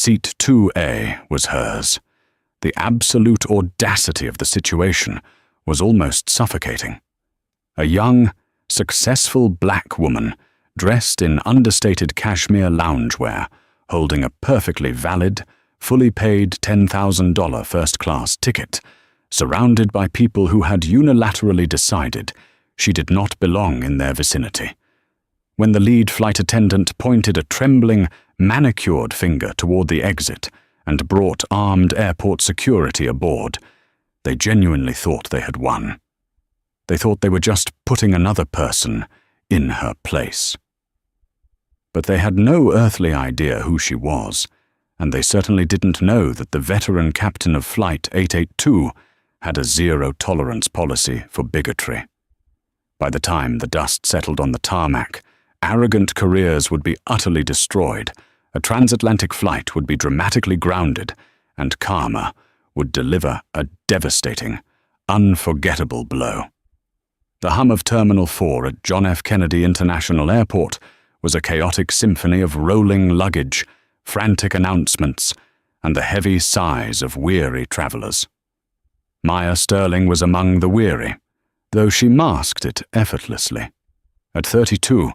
Seat 2A was hers. The absolute audacity of the situation was almost suffocating. A young, successful black woman, dressed in understated cashmere loungewear, holding a perfectly valid, fully paid $10,000 first-class ticket, surrounded by people who had unilaterally decided she did not belong in their vicinity. When the lead flight attendant pointed a trembling, manicured finger toward the exit and brought armed airport security aboard, they genuinely thought they had won. They thought they were just putting another person in her place. But they had no earthly idea who she was, and they certainly didn't know that the veteran captain of Flight 882 had a zero-tolerance policy for bigotry. By the time the dust settled on the tarmac, arrogant careers would be utterly destroyed, a transatlantic flight would be dramatically grounded, and karma would deliver a devastating, unforgettable blow. The hum of Terminal 4 at John F. Kennedy International Airport was a chaotic symphony of rolling luggage, frantic announcements, and the heavy sighs of weary travelers. Maya Sterling was among the weary, though she masked it effortlessly. At 32,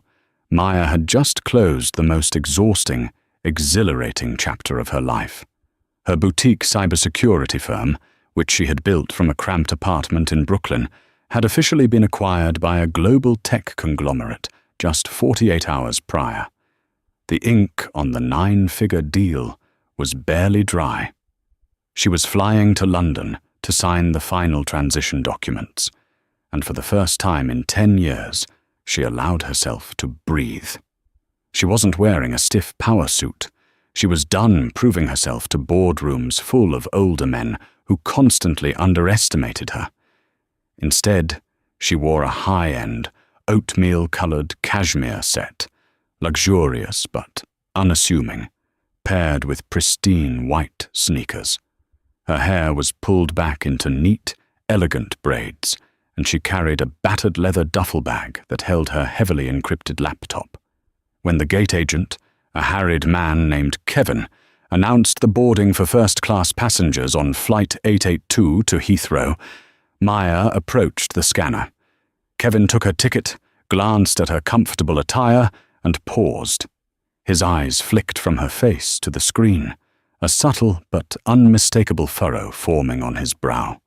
Maya had just closed the most exhausting, exhilarating chapter of her life. Her boutique cybersecurity firm, which she had built from a cramped apartment in Brooklyn, had officially been acquired by a global tech conglomerate just 48 hours prior. The ink on the 9-figure deal was barely dry. She was flying to London to sign the final transition documents, and for the first time in 10 years, she allowed herself to breathe. She wasn't wearing a stiff power suit. She was done proving herself to boardrooms full of older men who constantly underestimated her. Instead, she wore a high-end, oatmeal-colored cashmere set, luxurious but unassuming, paired with pristine white sneakers. Her hair was pulled back into neat, elegant braids, and she carried a battered leather duffel bag that held her heavily encrypted laptop. When the gate agent, a harried man named Kevin, announced the boarding for first-class passengers on Flight 882 to Heathrow, Maya approached the scanner. Kevin took her ticket, glanced at her comfortable attire, and paused. His eyes flicked from her face to the screen, a subtle but unmistakable furrow forming on his brow.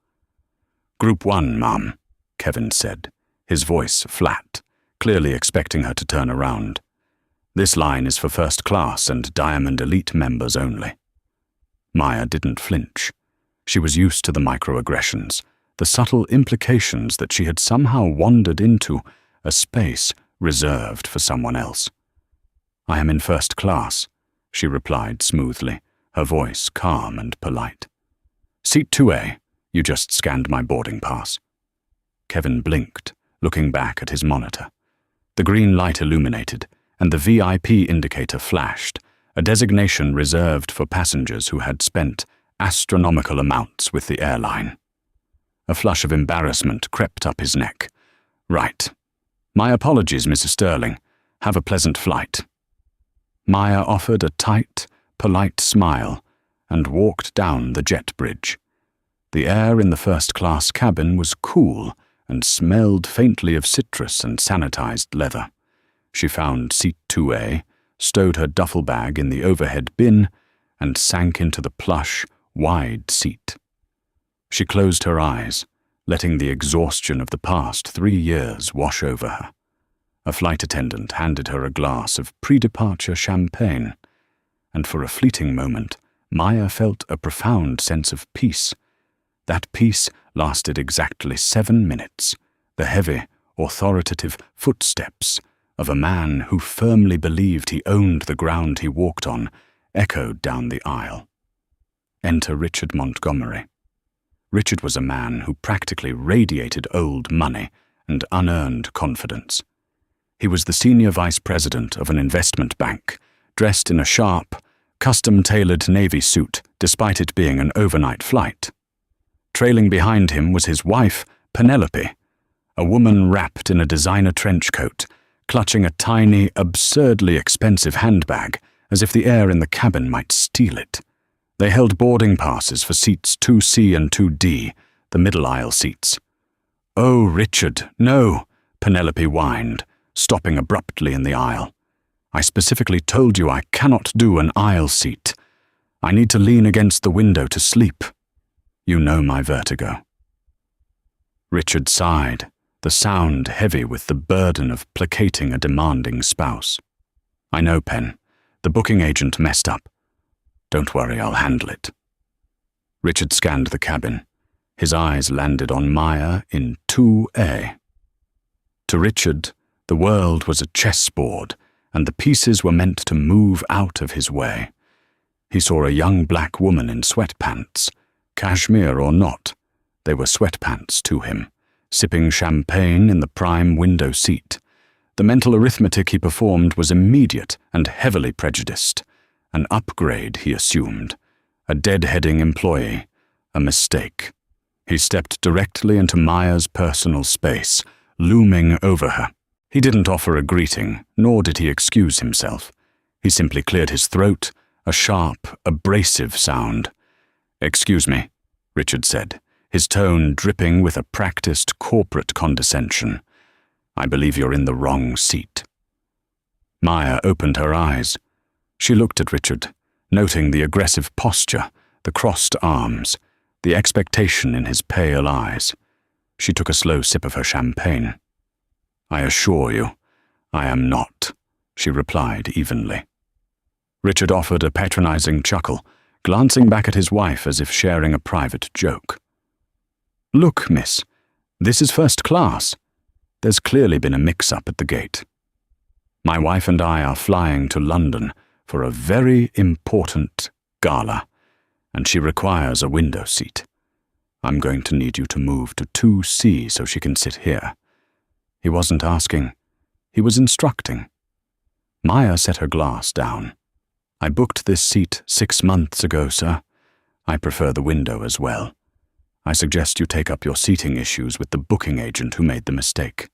"Group 1, ma'am," Kevin said, his voice flat, clearly expecting her to turn around. "This line is for first class and Diamond Elite members only." Maya didn't flinch. She was used to the microaggressions, the subtle implications that she had somehow wandered into a space reserved for someone else. "I am in first class," she replied smoothly, her voice calm and polite. "Seat 2A, you just scanned my boarding pass." Kevin blinked, looking back at his monitor. The green light illuminated, and the VIP indicator flashed, a designation reserved for passengers who had spent astronomical amounts with the airline. A flush of embarrassment crept up his neck. "Right. My apologies, Mrs. Sterling. Have a pleasant flight." Maya offered a tight, polite smile and walked down the jet bridge. The air in the first-class cabin was cool and smelled faintly of citrus and sanitized leather. She found Seat 2A, stowed her duffel bag in the overhead bin, and sank into the plush, wide seat. She closed her eyes, letting the exhaustion of the past 3 years wash over her. A flight attendant handed her a glass of pre-departure champagne, and for a fleeting moment, Maya felt a profound sense of peace. That peace lasted exactly 7 minutes, the heavy, authoritative footsteps of a man who firmly believed he owned the ground he walked on echoed down the aisle. Enter Richard Montgomery. Richard was a man who practically radiated old money and unearned confidence. He was the senior vice president of an investment bank, dressed in a sharp, custom-tailored navy suit despite it being an overnight flight. Trailing behind him was his wife, Penelope, a woman wrapped in a designer trench coat, clutching a tiny, absurdly expensive handbag as if the air in the cabin might steal it. They held boarding passes for seats 2C and 2D, the middle aisle seats. "Oh, Richard, no," Penelope whined, stopping abruptly in the aisle. "I specifically told you I cannot do an aisle seat. I need to lean against the window to sleep. You know my vertigo." Richard sighed, the sound heavy with the burden of placating a demanding spouse. "I know, Pen. The booking agent messed up. Don't worry, I'll handle it." Richard scanned the cabin. His eyes landed on Maya in 2A. To Richard, the world was a chessboard, and the pieces were meant to move out of his way. He saw a young black woman in sweatpants. Cashmere or not, they were sweatpants to him, sipping champagne in the prime window seat. The mental arithmetic he performed was immediate and heavily prejudiced. An upgrade, he assumed. A deadheading employee. A mistake. He stepped directly into Maya's personal space, looming over her. He didn't offer a greeting, nor did he excuse himself. He simply cleared his throat, a sharp, abrasive sound. "Excuse me," Richard said, his tone dripping with a practiced corporate condescension. "I believe you're in the wrong seat." Maya opened her eyes. She looked at Richard, noting the aggressive posture, the crossed arms, the expectation in his pale eyes. She took a slow sip of her champagne. "I assure you, I am not," she replied evenly. Richard offered a patronizing chuckle, glancing back at his wife as if sharing a private joke. "Look, miss, this is first class. There's clearly been a mix-up at the gate. My wife and I are flying to London for a very important gala, and she requires a window seat. I'm going to need you to move to 2C so she can sit here." He wasn't asking. He was instructing. Maya set her glass down. "I booked this seat 6 months ago, sir. I prefer the window as well. I suggest you take up your seating issues with the booking agent who made the mistake."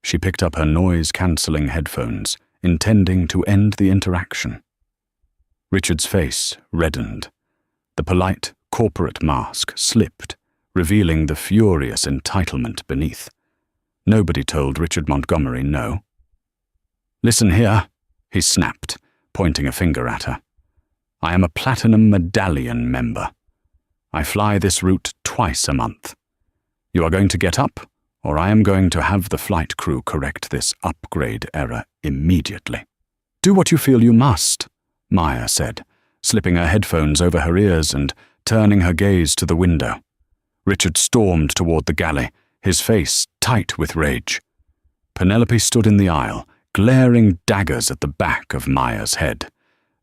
She picked up her noise-cancelling headphones, intending to end the interaction. Richard's face reddened. The polite corporate mask slipped, revealing the furious entitlement beneath. Nobody told Richard Montgomery no. "Listen here," he snapped, pointing a finger at her. "I am a Platinum Medallion member. I fly this route twice a month. You are going to get up, or I am going to have the flight crew correct this upgrade error immediately." "Do what you feel you must," Maya said, slipping her headphones over her ears and turning her gaze to the window. Richard stormed toward the galley, his face tight with rage. Penelope stood in the aisle, glaring daggers at the back of Maya's head.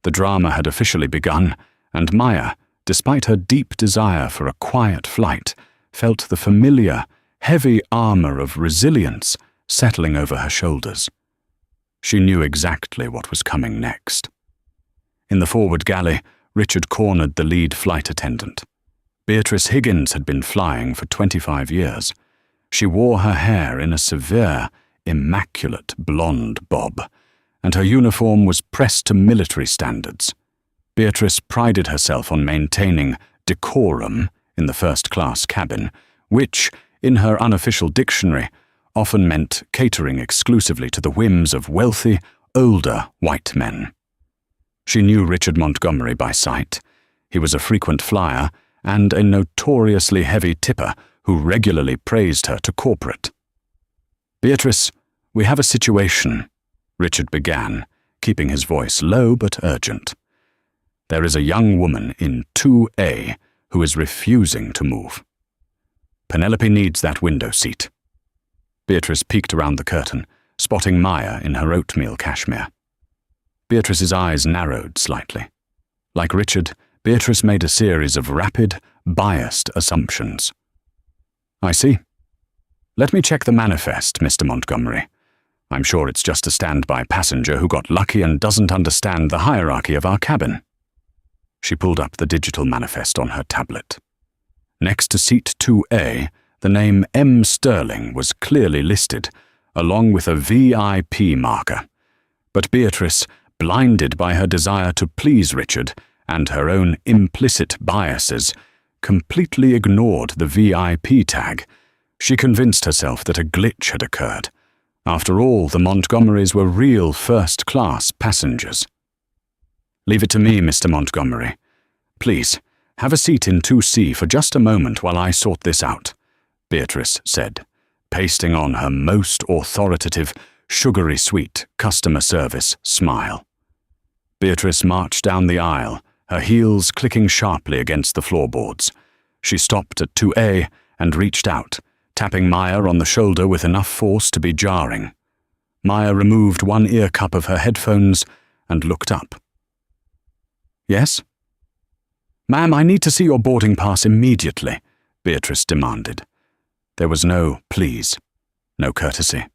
The drama had officially begun, and Maya, despite her deep desire for a quiet flight, felt the familiar, heavy armor of resilience settling over her shoulders. She knew exactly what was coming next. In the forward galley, Richard cornered the lead flight attendant. Beatrice Higgins had been flying for 25 years. She wore her hair in a severe, immaculate blonde bob, and her uniform was pressed to military standards. Beatrice prided herself on maintaining decorum in the first-class cabin, which, in her unofficial dictionary, often meant catering exclusively to the whims of wealthy, older white men. She knew Richard Montgomery by sight. He was a frequent flyer and a notoriously heavy tipper who regularly praised her to corporate. "Beatrice, we have a situation," Richard began, keeping his voice low but urgent. "There is a young woman in 2A who is refusing to move. Penelope needs that window seat." Beatrice peeked around the curtain, spotting Maya in her oatmeal cashmere. Beatrice's eyes narrowed slightly. Like Richard, Beatrice made a series of rapid, biased assumptions. "I see. Let me check the manifest, Mr. Montgomery. I'm sure it's just a standby passenger who got lucky and doesn't understand the hierarchy of our cabin." She pulled up the digital manifest on her tablet. Next to seat 2A, the name M. Sterling was clearly listed, along with a VIP marker. But Beatrice, blinded by her desire to please Richard and her own implicit biases, completely ignored the VIP tag. She convinced herself that a glitch had occurred. After all, the Montgomerys were real first-class passengers. "Leave it to me, Mr. Montgomery. Please, have a seat in 2C for just a moment while I sort this out," Beatrice said, pasting on her most authoritative, sugary sweet customer service smile. Beatrice marched down the aisle, her heels clicking sharply against the floorboards. She stopped at 2A and reached out, tapping Maya on the shoulder with enough force to be jarring. Maya removed one ear cup of her headphones and looked up. "Yes?" "Ma'am, I need to see your boarding pass immediately," Beatrice demanded. There was no please, no courtesy.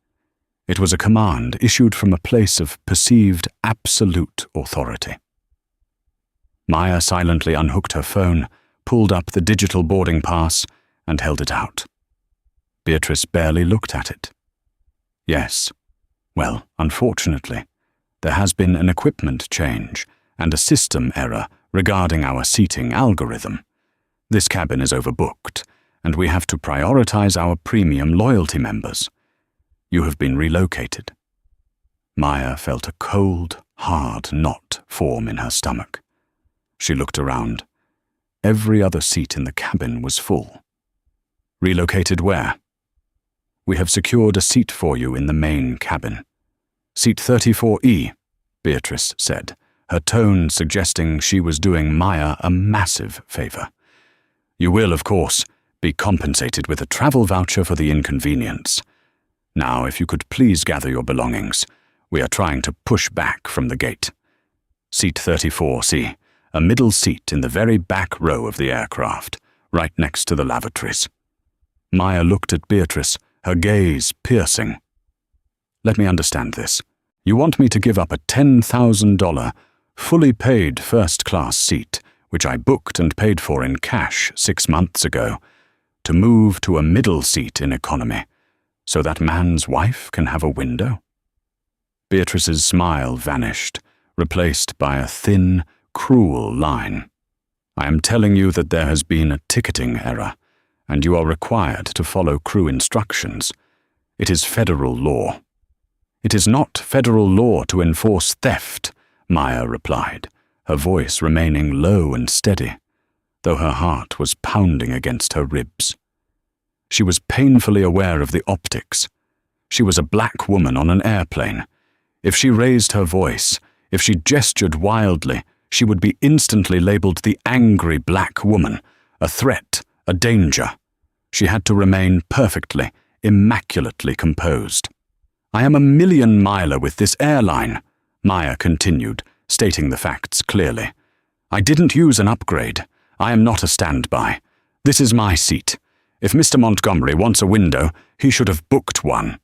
It was a command issued from a place of perceived absolute authority. Maya silently unhooked her phone, pulled up the digital boarding pass, and held it out. Beatrice barely looked at it. Yes. Well, unfortunately, there has been an equipment change and a system error regarding our seating algorithm. This cabin is overbooked, and we have to prioritize our premium loyalty members. You have been relocated. Maya felt a cold, hard knot form in her stomach. She looked around. Every other seat in the cabin was full. "Relocated where?" "We have secured a seat for you in the main cabin. Seat 34E, Beatrice said, her tone suggesting she was doing Maya a massive favor. "You will, of course, be compensated with a travel voucher for the inconvenience. Now, if you could please gather your belongings. We are trying to push back from the gate. Seat 34C, a middle seat in the very back row of the aircraft, right next to the lavatories." Maya looked at Beatrice, her gaze piercing. "Let me understand this. You want me to give up a $10,000, fully paid first-class seat, which I booked and paid for in cash 6 months ago, to move to a middle seat in economy, so that man's wife can have a window?" Beatrice's smile vanished, replaced by a thin, cruel line. "I am telling you that there has been a ticketing error, and you are required to follow crew instructions. It is federal law." "It is not federal law to enforce theft," Maya replied, her voice remaining low and steady, though her heart was pounding against her ribs. She was painfully aware of the optics. She was a black woman on an airplane. If she raised her voice, if she gestured wildly, she would be instantly labeled the angry black woman, a threat, a danger. She had to remain perfectly, immaculately composed. "I am a 1,000,000-miler with this airline," Maya continued, stating the facts clearly. "I didn't use an upgrade. I am not a standby. This is my seat. If Mr. Montgomery wants a window, he should have booked one.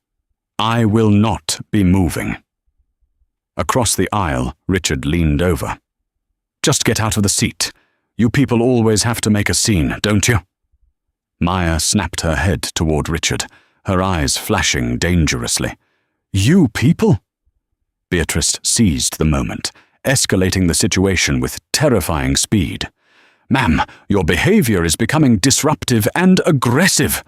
I will not be moving." Across the aisle, Richard leaned over. "Just get out of the seat. You people always have to make a scene, don't you?" Maya snapped her head toward Richard, her eyes flashing dangerously. "You people?" Beatrice seized the moment, escalating the situation with terrifying speed. "Ma'am, your behavior is becoming disruptive and aggressive,"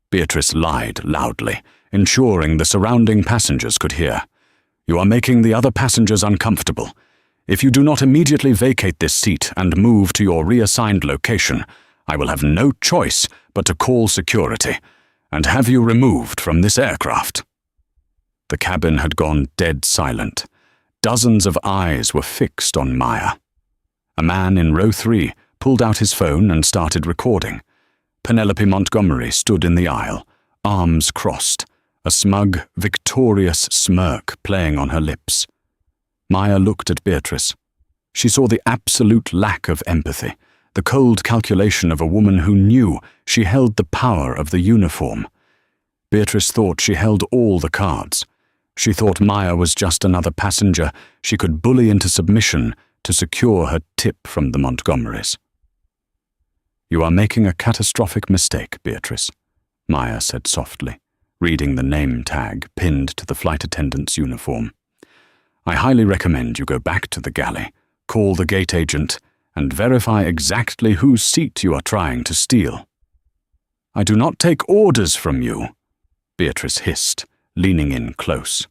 Beatrice lied loudly, ensuring the surrounding passengers could hear. "You are making the other passengers uncomfortable. If you do not immediately vacate this seat and move to your reassigned location, I will have no choice but to call security and have you removed from this aircraft." The cabin had gone dead silent. Dozens of eyes were fixed on Maya. A man in row 3 pulled out his phone and started recording. Penelope Montgomery stood in the aisle, arms crossed, a smug, victorious smirk playing on her lips. Maya looked at Beatrice. She saw the absolute lack of empathy, the cold calculation of a woman who knew she held the power of the uniform. Beatrice thought she held all the cards. She thought Maya was just another passenger she could bully into submission to secure her tip from the Montgomerys. "You are making a catastrophic mistake, Beatrice," Maya said softly, reading the name tag pinned to the flight attendant's uniform. I highly recommend you go back to the galley, call the gate agent, and verify exactly whose seat you are trying to steal." "I do not take orders from you," Beatrice hissed, leaning in close.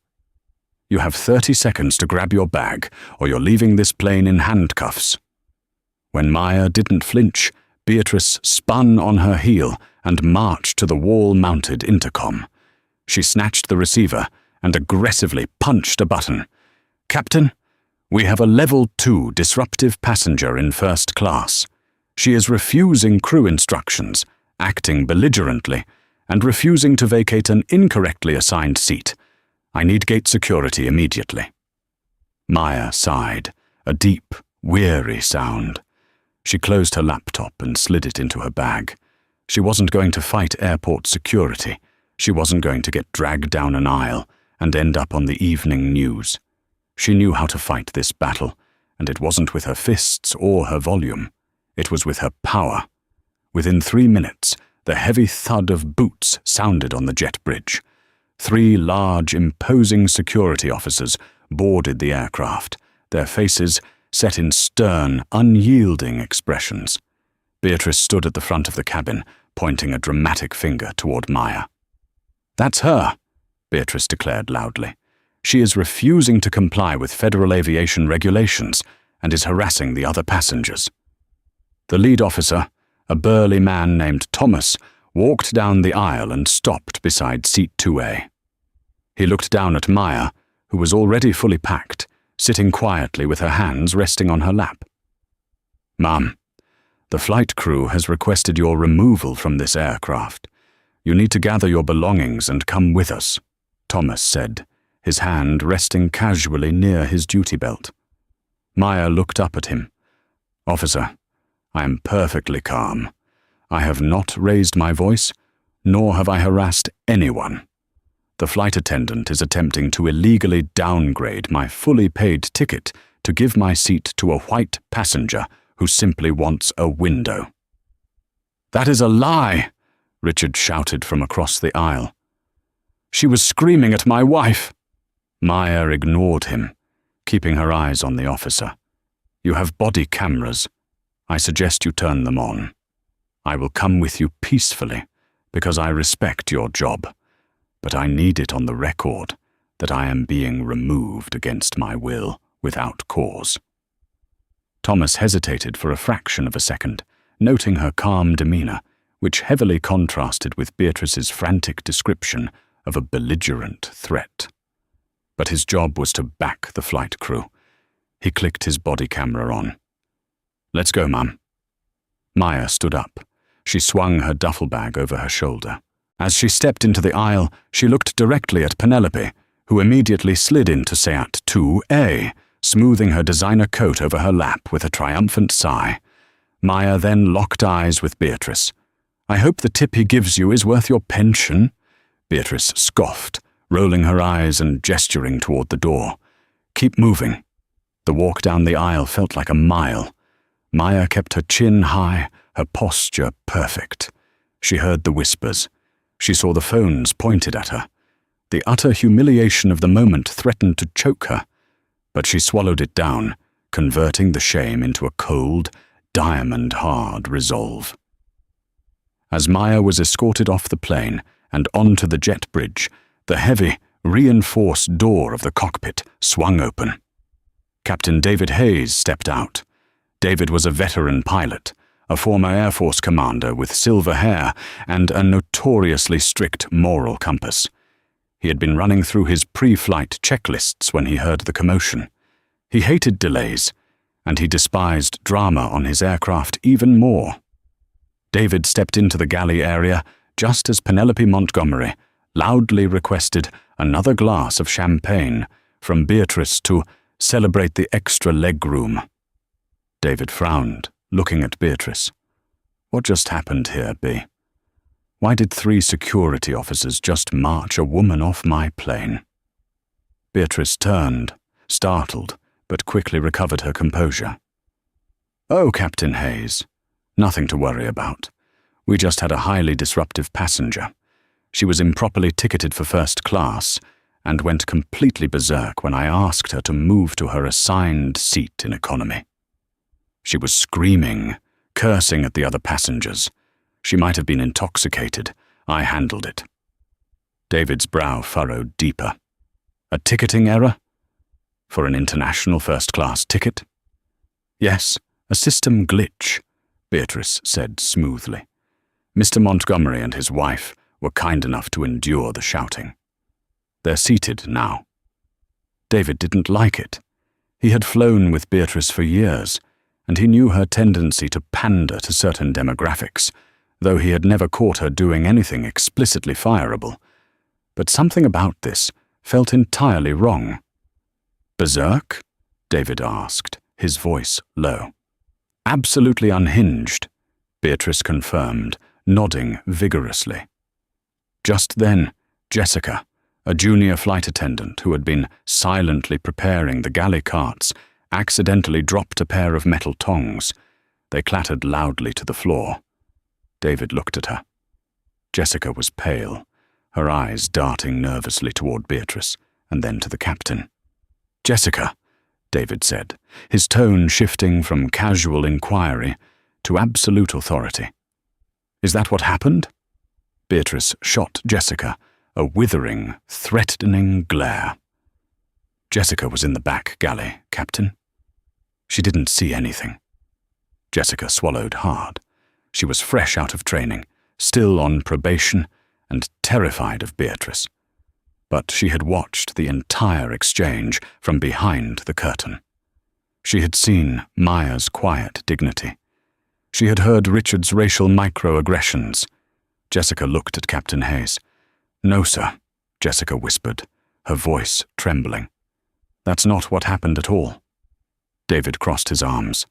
"You have 30 seconds to grab your bag, or you're leaving this plane in handcuffs." When Maya didn't flinch, Beatrice spun on her heel and marched to the wall-mounted intercom. She snatched the receiver and aggressively punched a button. "Captain, we have a Level 2 disruptive passenger in first class. She is refusing crew instructions, acting belligerently, and refusing to vacate an incorrectly assigned seat. I need gate security immediately." Maya sighed, a deep, weary sound. She closed her laptop and slid it into her bag. She wasn't going to fight airport security. She wasn't going to get dragged down an aisle and end up on the evening news. She knew how to fight this battle, and it wasn't with her fists or her volume. It was with her power. Within 3 minutes, the heavy thud of boots sounded on the jet bridge. 3 large, imposing security officers boarded the aircraft, their faces set in stern, unyielding expressions. Beatrice stood at the front of the cabin, pointing a dramatic finger toward Maya. "That's her," Beatrice declared loudly. "She is refusing to comply with federal aviation regulations and is harassing the other passengers." The lead officer, a burly man named Thomas, walked down the aisle and stopped beside seat 2A. He looked down at Maya, who was already fully packed, sitting quietly with her hands resting on her lap. "Ma'am, the flight crew has requested your removal from this aircraft. You need to gather your belongings and come with us," Thomas said, his hand resting casually near his duty belt. Maya looked up at him. "Officer, I am perfectly calm. I have not raised my voice, nor have I harassed anyone. The flight attendant is attempting to illegally downgrade my fully paid ticket to give my seat to a white passenger who simply wants a window." "That is a lie," Richard shouted from across the aisle. "She was screaming at my wife." Maya ignored him, keeping her eyes on the officer. "You have body cameras. I suggest you turn them on. I will come with you peacefully because I respect your job, but I need it on the record that I am being removed against my will without cause." Thomas hesitated for a fraction of a second, noting her calm demeanor, which heavily contrasted with Beatrice's frantic description of a belligerent threat. But his job was to back the flight crew. He clicked his body camera on. "Let's go, ma'am." Maya stood up. She swung her duffel bag over her shoulder. As she stepped into the aisle, she looked directly at Penelope, who immediately slid into Seat 2A, smoothing her designer coat over her lap with a triumphant sigh. Maya then locked eyes with Beatrice. "I hope the tip he gives you is worth your pension," Beatrice scoffed, rolling her eyes and gesturing toward the door. "Keep moving." The walk down the aisle felt like a mile. Maya kept her chin high, her posture perfect. She heard the whispers. She saw the phones pointed at her. The utter humiliation of the moment threatened to choke her, but she swallowed it down, converting the shame into a cold, diamond-hard resolve. As Maya was escorted off the plane and onto the jet bridge, the heavy, reinforced door of the cockpit swung open. Captain David Hayes stepped out. David was a veteran pilot, a former Air Force commander with silver hair and a notoriously strict moral compass. He had been running through his pre-flight checklists when he heard the commotion. He hated delays, and he despised drama on his aircraft even more. David stepped into the galley area just as Penelope Montgomery loudly requested another glass of champagne from Beatrice to celebrate the extra legroom. David frowned, looking at Beatrice. What just happened here, B? Why did 3 security officers just march a woman off my plane? Beatrice turned, startled, but quickly recovered her composure. "Oh, Captain Hayes, nothing to worry about. We just had a highly disruptive passenger. She was improperly ticketed for first class, and went completely berserk when I asked her to move to her assigned seat in economy. She was screaming, cursing at the other passengers. She might have been intoxicated. I handled it. David's brow furrowed deeper. A ticketing error? For an international first-class ticket? Yes, a system glitch, Beatrice said smoothly. Mr. Montgomery and his wife were kind enough to endure the shouting. They're seated now. David didn't like it. He had flown with Beatrice for years, and he knew her tendency to pander to certain demographics, though he had never caught her doing anything explicitly fireable. But something about this felt entirely wrong. Berserk? David asked, his voice low. Absolutely unhinged, Beatrice confirmed, nodding vigorously. Just then, Jessica, a junior flight attendant who had been silently preparing the galley carts, accidentally dropped a pair of metal tongs. They clattered loudly to the floor. David looked at her. Jessica was pale, her eyes darting nervously toward Beatrice, and then to the captain. "Jessica," David said, his tone shifting from casual inquiry to absolute authority. "Is that what happened?" Beatrice shot Jessica a withering, threatening glare. "Jessica was in the back galley, Captain. She didn't see anything." Jessica swallowed hard. She was fresh out of training, still on probation, and terrified of Beatrice. But she had watched the entire exchange from behind the curtain. She had seen Maya's quiet dignity. She had heard Richard's racial microaggressions. Jessica looked at Captain Hayes. "No, sir," Jessica whispered, her voice trembling. "That's not what happened at all." David crossed his arms.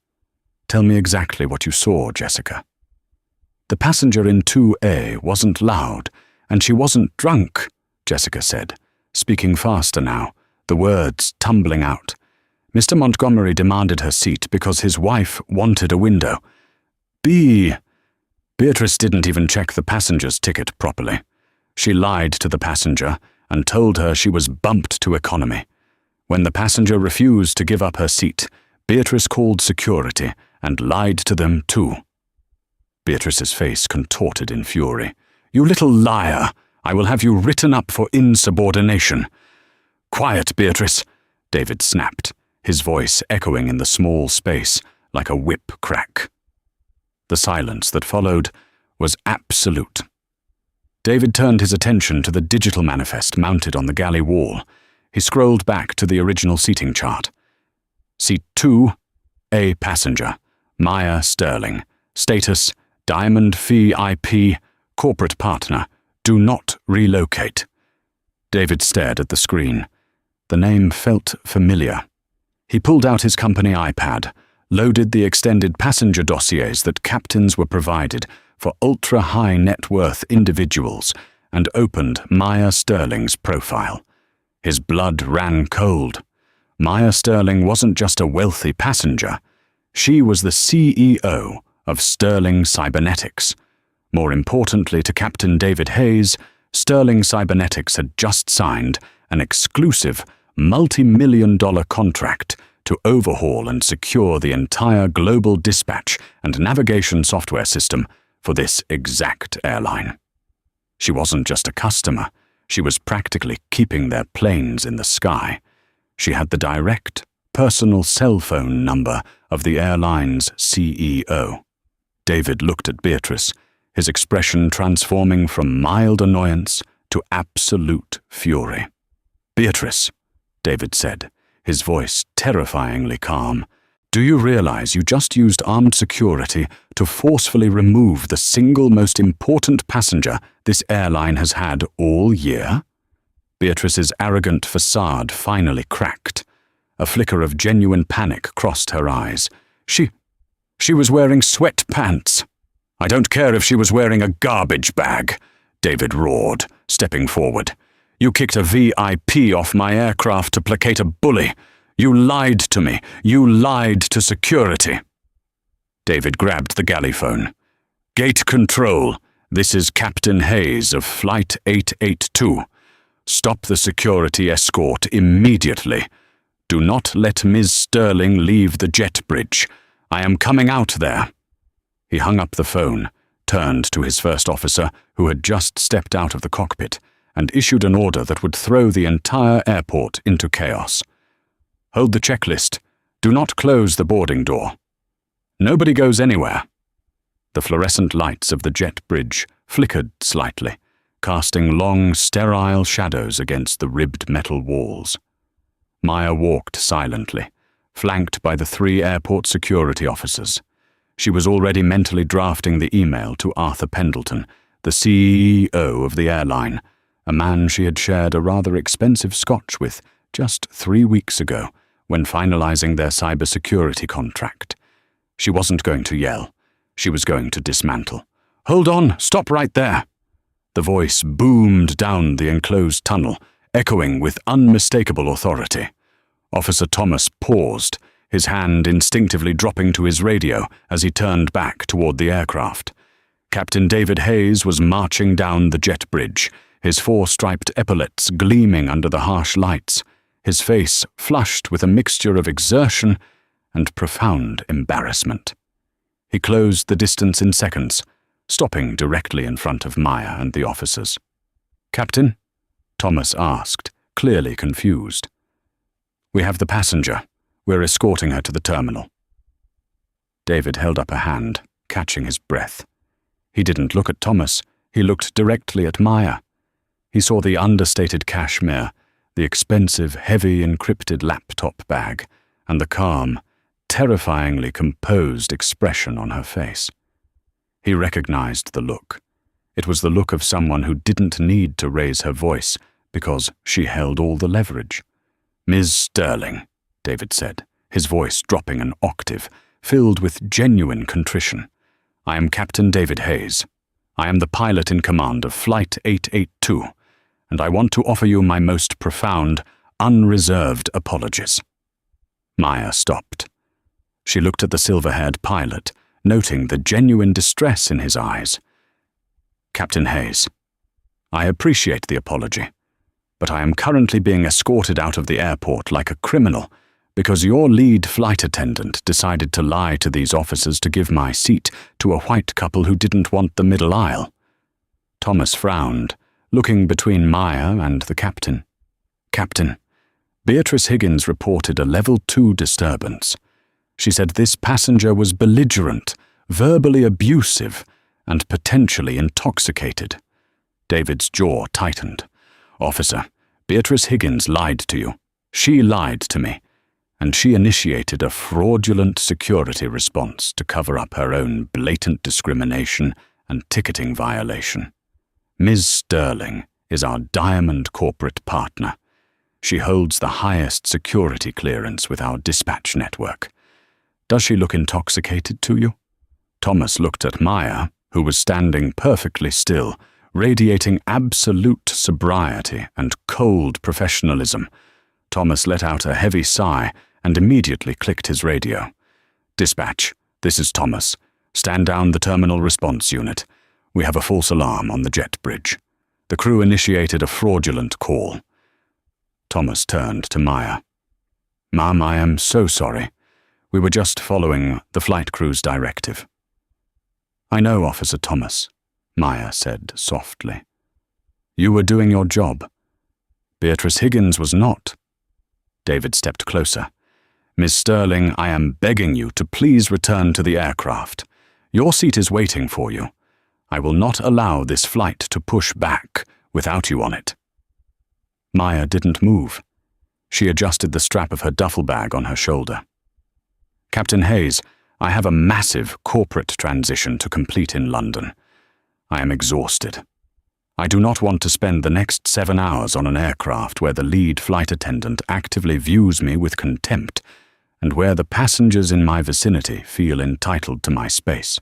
"Tell me exactly what you saw, Jessica." "The passenger in 2A wasn't loud, and she wasn't drunk," Jessica said, speaking faster now, the words tumbling out. "Mr. Montgomery demanded her seat because his wife wanted a window. Beatrice didn't even check the passenger's ticket properly. She lied to the passenger and told her she was bumped to economy. When the passenger refused to give up her seat, Beatrice called security and lied to them too." Beatrice's face contorted in fury. "You little liar! I will have you written up for insubordination." "Quiet, Beatrice," David snapped, his voice echoing in the small space like a whip crack. The silence that followed was absolute. David turned his attention to the digital manifest mounted on the galley wall. He scrolled back to the original seating chart. Seat 2, A passenger, Maya Sterling. Status, Diamond VIP, corporate partner. Do not relocate. David stared at the screen. The name felt familiar. He pulled out his company iPad, loaded the extended passenger dossiers that captains were provided for ultra-high net worth individuals, and opened Maya Sterling's profile. His blood ran cold. Maya Sterling wasn't just a wealthy passenger. She was the CEO of Sterling Cybernetics. More importantly to Captain David Hayes, Sterling Cybernetics had just signed an exclusive multi-million-dollar contract to overhaul and secure the entire global dispatch and navigation software system for this exact airline. She wasn't just a customer, she was practically keeping their planes in the sky. She had the direct, personal cell phone number of the airline's CEO. David looked at Beatrice, his expression transforming from mild annoyance to absolute fury. "Beatrice," David said, his voice terrifyingly calm, "do you realize you just used armed security to forcefully remove the single most important passenger this airline has had all year?" Beatrice's arrogant facade finally cracked. A flicker of genuine panic crossed her eyes. She was wearing sweatpants. "I don't care if she was wearing a garbage bag," David roared, stepping forward. "You kicked a VIP off my aircraft to placate a bully. You lied to me. You lied to security." David grabbed the galley phone. "Gate control. This is Captain Hayes of Flight 882. Stop the security escort immediately. Do not let Ms. Sterling leave the jet bridge. I am coming out there." He hung up the phone, turned to his first officer, who had just stepped out of the cockpit, and issued an order that would throw the entire airport into chaos. "Hold the checklist. Do not close the boarding door. Nobody goes anywhere." The fluorescent lights of the jet bridge flickered slightly, casting long, sterile shadows against the ribbed metal walls. Maya walked silently, flanked by the 3 airport security officers. She was already mentally drafting the email to Arthur Pendleton, the CEO of the airline, a man she had shared a rather expensive scotch with just 3 weeks ago when finalizing their cybersecurity contract. She wasn't going to yell. She was going to dismantle. "Hold on! Stop right there!" The voice boomed down the enclosed tunnel, echoing with unmistakable authority. Officer Thomas paused, his hand instinctively dropping to his radio as he turned back toward the aircraft. Captain David Hayes was marching down the jet bridge, his 4-striped epaulets gleaming under the harsh lights, his face flushed with a mixture of exertion and profound embarrassment. He closed the distance in seconds, stopping directly in front of Maya and the officers. "Captain?" Thomas asked, clearly confused. "We have the passenger. We're escorting her to the terminal." David held up a hand, catching his breath. He didn't look at Thomas, he looked directly at Maya. He saw the understated cashmere, the expensive, heavy encrypted laptop bag, and the calm, terrifyingly composed expression on her face. He recognized the look. It was the look of someone who didn't need to raise her voice because she held all the leverage. "Ms. Sterling," David said, his voice dropping an octave, filled with genuine contrition. "I am Captain David Hayes. I am the pilot in command of Flight 882, and I want to offer you my most profound, unreserved apologies." Maya stopped. She looked at the silver-haired pilot, noting the genuine distress in his eyes. "Captain Hayes, I appreciate the apology, but I am currently being escorted out of the airport like a criminal because your lead flight attendant decided to lie to these officers to give my seat to a white couple who didn't want the middle aisle." Thomas frowned, looking between Maya and the captain. "Captain, Beatrice Higgins reported a Level 2 disturbance. She said this passenger was belligerent, verbally abusive, and potentially intoxicated." David's jaw tightened. "Officer, Beatrice Higgins lied to you. She lied to me. And she initiated a fraudulent security response to cover up her own blatant discrimination and ticketing violation. Ms. Sterling is our diamond corporate partner. She holds the highest security clearance with our dispatch network. Does she look intoxicated to you?" Thomas looked at Maya, who was standing perfectly still, radiating absolute sobriety and cold professionalism. Thomas let out a heavy sigh and immediately clicked his radio. "Dispatch, this is Thomas. Stand down the terminal response unit. We have a false alarm on the jet bridge. The crew initiated a fraudulent call." Thomas turned to Maya. "Ma'am, I am so sorry. We were just following the flight crew's directive." "I know, Officer Thomas," Maya said softly. "You were doing your job. Beatrice Higgins was not." David stepped closer. "Ms. Sterling, I am begging you to please return to the aircraft. Your seat is waiting for you. I will not allow this flight to push back without you on it." Maya didn't move. She adjusted the strap of her duffel bag on her shoulder. "Captain Hayes, I have a massive corporate transition to complete in London. I am exhausted. I do not want to spend the next 7 hours on an aircraft where the lead flight attendant actively views me with contempt and where the passengers in my vicinity feel entitled to my space.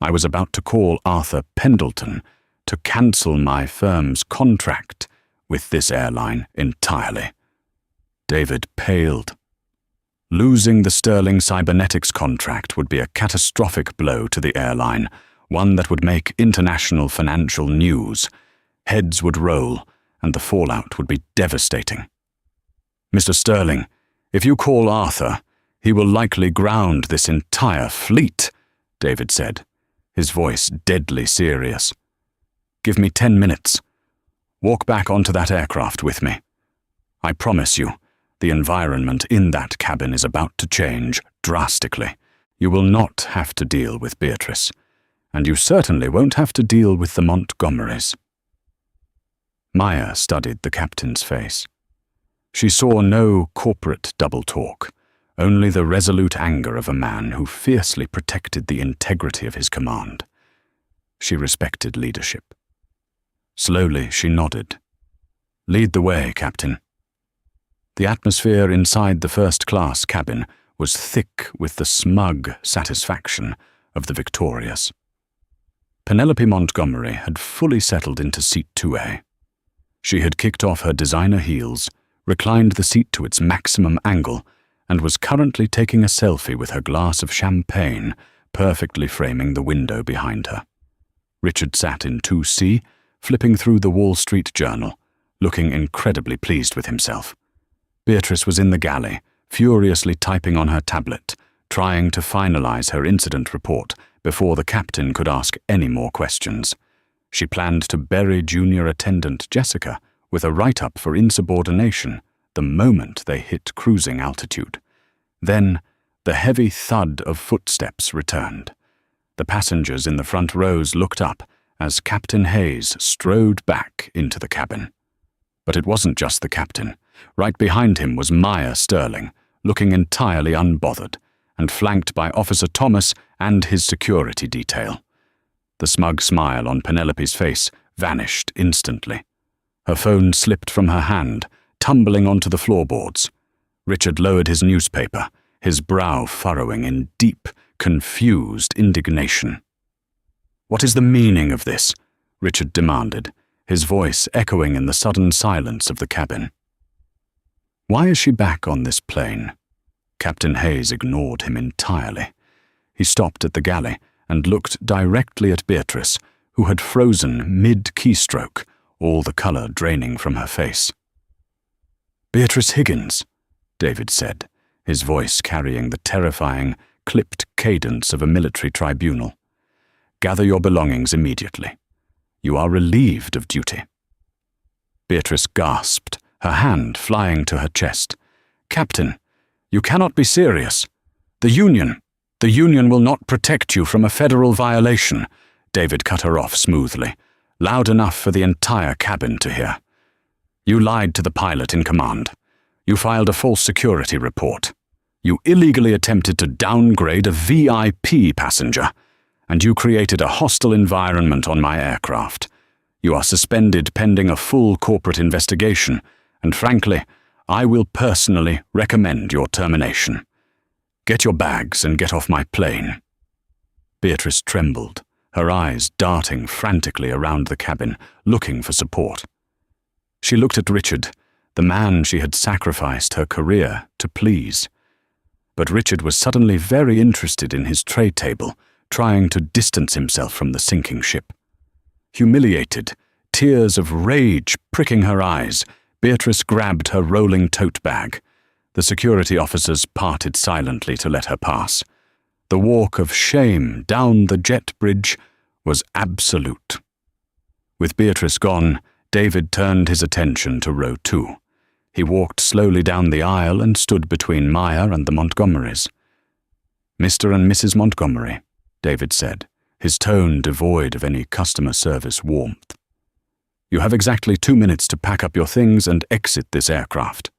I was about to call Arthur Pendleton to cancel my firm's contract with this airline entirely." David paled. Losing the Sterling Cybernetics contract would be a catastrophic blow to the airline, one that would make international financial news. Heads would roll, and the fallout would be devastating. "Mr. Sterling, if you call Arthur, he will likely ground this entire fleet," David said, his voice deadly serious. "Give me 10 minutes. Walk back onto that aircraft with me. I promise you, the environment in that cabin is about to change drastically. You will not have to deal with Beatrice, and you certainly won't have to deal with the Montgomerys." Maya studied the captain's face. She saw no corporate double talk, only the resolute anger of a man who fiercely protected the integrity of his command. She respected leadership. Slowly she nodded. "Lead the way, Captain." The atmosphere inside the first-class cabin was thick with the smug satisfaction of the victorious. Penelope Montgomery had fully settled into seat 2A. She had kicked off her designer heels, reclined the seat to its maximum angle, and was currently taking a selfie with her glass of champagne, perfectly framing the window behind her. Richard sat in 2C, flipping through the Wall Street Journal, looking incredibly pleased with himself. Beatrice was in the galley, furiously typing on her tablet, trying to finalize her incident report before the captain could ask any more questions. She planned to bury junior attendant Jessica with a write-up for insubordination the moment they hit cruising altitude. Then, the heavy thud of footsteps returned. The passengers in the front rows looked up as Captain Hayes strode back into the cabin. But it wasn't just the captain. Right behind him was Maya Sterling, looking entirely unbothered, and flanked by Officer Thomas and his security detail. The smug smile on Penelope's face vanished instantly. Her phone slipped from her hand, tumbling onto the floorboards. Richard lowered his newspaper, his brow furrowing in deep, confused indignation. "What is the meaning of this?" Richard demanded, his voice echoing in the sudden silence of the cabin. "Why is she back on this plane?" Captain Hayes ignored him entirely. He stopped at the galley and looked directly at Beatrice, who had frozen mid-keystroke, all the color draining from her face. "Beatrice Higgins," David said, his voice carrying the terrifying, clipped cadence of a military tribunal. "Gather your belongings immediately. You are relieved of duty." Beatrice gasped, her hand flying to her chest. "Captain, you cannot be serious. The Union will not protect you from a federal violation," David cut her off smoothly, loud enough for the entire cabin to hear. "You lied to the pilot in command. You filed a false security report. You illegally attempted to downgrade a VIP passenger, and you created a hostile environment on my aircraft. You are suspended pending a full corporate investigation, and frankly, I will personally recommend your termination. Get your bags and get off my plane." Beatrice trembled, her eyes darting frantically around the cabin, looking for support. She looked at Richard, the man she had sacrificed her career to please. But Richard was suddenly very interested in his tray table, trying to distance himself from the sinking ship. Humiliated, tears of rage pricking her eyes, Beatrice grabbed her rolling tote bag. The security officers parted silently to let her pass. The walk of shame down the jet bridge was absolute. With Beatrice gone, David turned his attention to row 2. He walked slowly down the aisle and stood between Maya and the Montgomerys. "Mr. and Mrs. Montgomery," David said, his tone devoid of any customer service warmth. "You have exactly 2 minutes to pack up your things and exit this aircraft."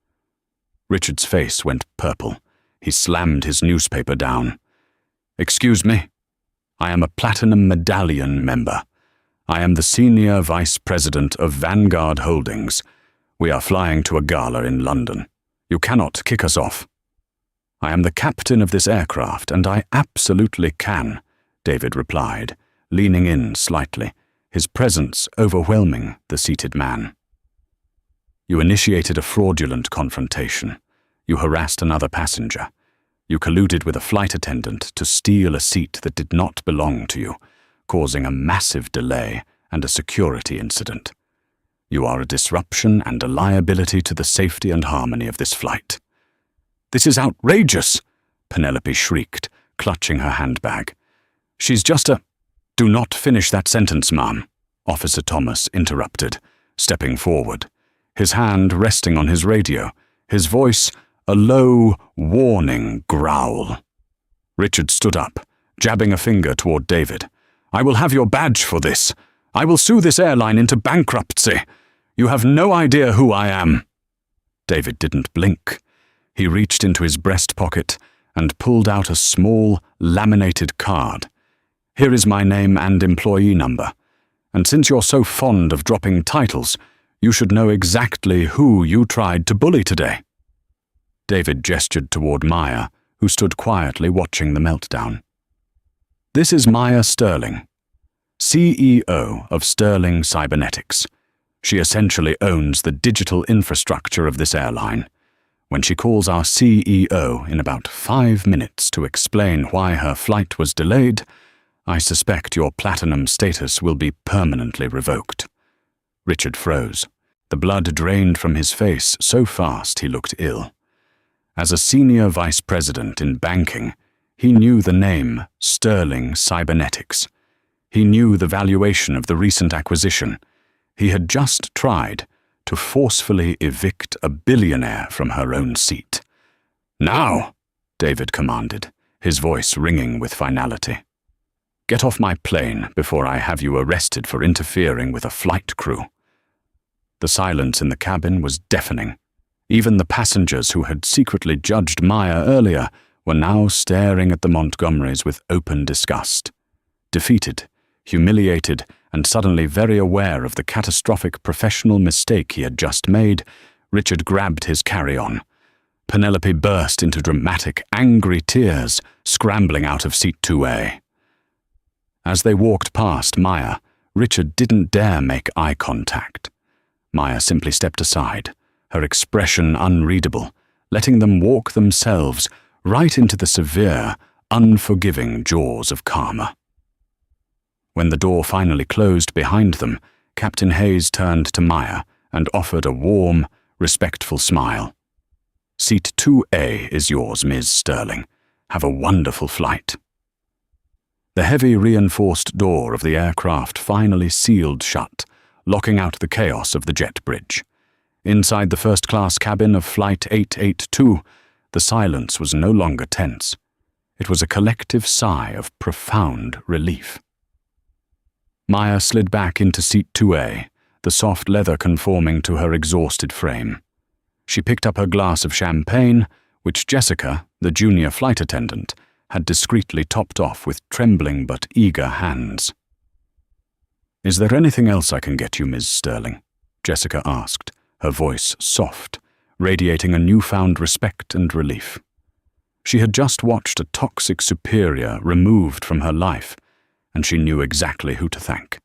Richard's face went purple. He slammed his newspaper down. "Excuse me. I am a Platinum Medallion member. I am the Senior Vice President of Vanguard Holdings. We are flying to a gala in London. You cannot kick us off." "I am the captain of this aircraft, and I absolutely can," David replied, leaning in slightly, his presence overwhelming the seated man. "You initiated a fraudulent confrontation. You harassed another passenger. You colluded with a flight attendant to steal a seat that did not belong to you, causing a massive delay and a security incident. You are a disruption and a liability to the safety and harmony of this flight." "This is outrageous!" Penelope shrieked, clutching her handbag. "She's just a—" "Do not finish that sentence, ma'am," Officer Thomas interrupted, stepping forward, his hand resting on his radio, his voice a low, warning growl. Richard stood up, jabbing a finger toward David. "I will have your badge for this. I will sue this airline into bankruptcy. You have no idea who I am." David didn't blink. He reached into his breast pocket and pulled out a small, laminated card. "Here is my name and employee number. And since you're so fond of dropping titles, you should know exactly who you tried to bully today." David gestured toward Maya, who stood quietly watching the meltdown. "This is Maya Sterling, CEO of Sterling Cybernetics. She essentially owns the digital infrastructure of this airline. When she calls our CEO in about 5 minutes to explain why her flight was delayed, I suspect your platinum status will be permanently revoked." Richard froze. The blood drained from his face so fast he looked ill. As a senior vice president in banking, he knew the name Sterling Cybernetics. He knew the valuation of the recent acquisition. He had just tried to forcefully evict a billionaire from her own seat. "Now," David commanded, his voice ringing with finality. "Get off my plane before I have you arrested for interfering with a flight crew." The silence in the cabin was deafening. Even the passengers who had secretly judged Maya earlier were now staring at the Montgomerys with open disgust. Defeated, humiliated, and suddenly very aware of the catastrophic professional mistake he had just made, Richard grabbed his carry-on. Penelope burst into dramatic, angry tears, scrambling out of seat 2A. As they walked past Maya, Richard didn't dare make eye contact. Maya simply stepped aside, her expression unreadable, letting them walk themselves right into the severe, unforgiving jaws of karma. When the door finally closed behind them, Captain Hayes turned to Maya and offered a warm, respectful smile. "Seat 2A is yours, Ms. Sterling. Have a wonderful flight." The heavy reinforced door of the aircraft finally sealed shut, locking out the chaos of the jet bridge. Inside the first-class cabin of Flight 882, the silence was no longer tense. It was a collective sigh of profound relief. Maya slid back into seat 2A, the soft leather conforming to her exhausted frame. She picked up her glass of champagne, which Jessica, the junior flight attendant, had discreetly topped off with trembling but eager hands. "Is there anything else I can get you, Ms. Sterling?" Jessica asked, her voice soft, radiating a newfound respect and relief. She had just watched a toxic superior removed from her life, and she knew exactly who to thank.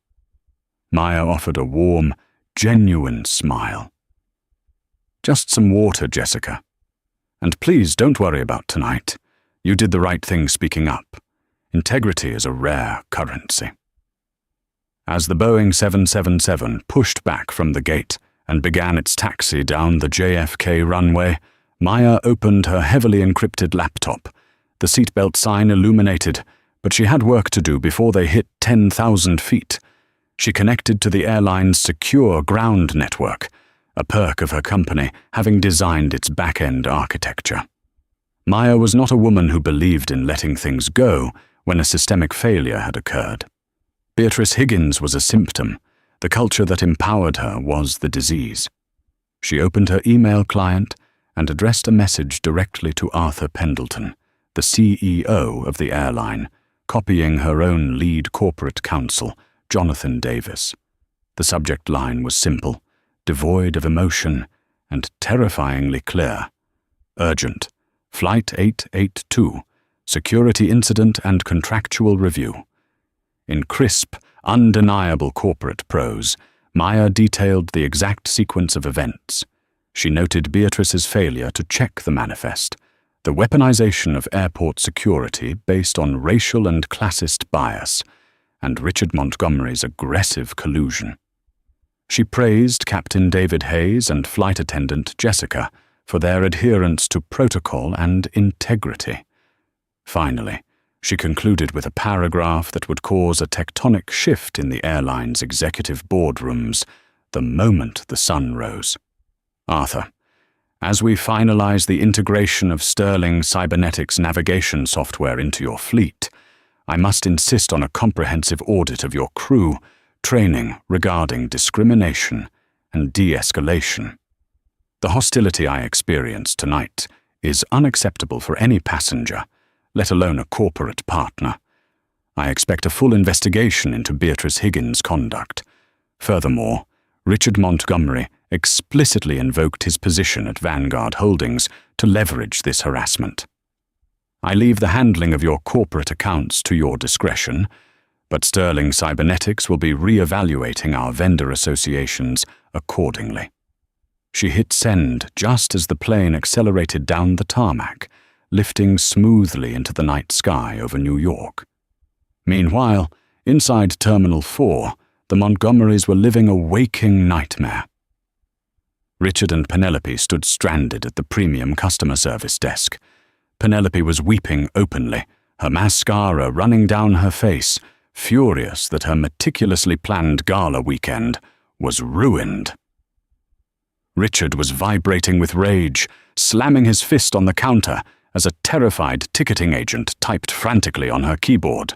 Maya offered a warm, genuine smile. "Just some water, Jessica. And please don't worry about tonight. You did the right thing speaking up. Integrity is a rare currency." As the Boeing 777 pushed back from the gate and began its taxi down the JFK runway, Maya opened her heavily encrypted laptop. The seatbelt sign illuminated, but she had work to do before they hit 10,000 feet. She connected to the airline's secure ground network, a perk of her company having designed its back-end architecture. Maya was not a woman who believed in letting things go when a systemic failure had occurred. Beatrice Higgins was a symptom. The culture that empowered her was the disease. She opened her email client and addressed a message directly to Arthur Pendleton, the CEO of the airline, copying her own lead corporate counsel, Jonathan Davis. The subject line was simple, devoid of emotion, and terrifyingly clear. Urgent. Flight 882. Security incident and contractual review. In crisp, undeniable corporate prose, Maya detailed the exact sequence of events. She noted Beatrice's failure to check the manifest, the weaponization of airport security based on racial and classist bias, and Richard Montgomery's aggressive collusion. She praised Captain David Hayes and flight attendant Jessica for their adherence to protocol and integrity. Finally, she concluded with a paragraph that would cause a tectonic shift in the airline's executive boardrooms the moment the sun rose. Arthur, as we finalize the integration of Sterling Cybernetics navigation software into your fleet, I must insist on a comprehensive audit of your crew, training regarding discrimination and de-escalation. The hostility I experienced tonight is unacceptable for any passenger, let alone a corporate partner. I expect a full investigation into Beatrice Higgins' conduct. Furthermore, Richard Montgomery explicitly invoked his position at Vanguard Holdings to leverage this harassment. I leave the handling of your corporate accounts to your discretion, but Sterling Cybernetics will be re-evaluating our vendor associations accordingly. She hit send just as the plane accelerated down the tarmac, lifting smoothly into the night sky over New York. Meanwhile, inside Terminal 4, the Montgomerys were living a waking nightmare. Richard and Penelope stood stranded at the premium customer service desk. Penelope was weeping openly, her mascara running down her face, furious that her meticulously planned gala weekend was ruined. Richard was vibrating with rage, slamming his fist on the counter as a terrified ticketing agent typed frantically on her keyboard.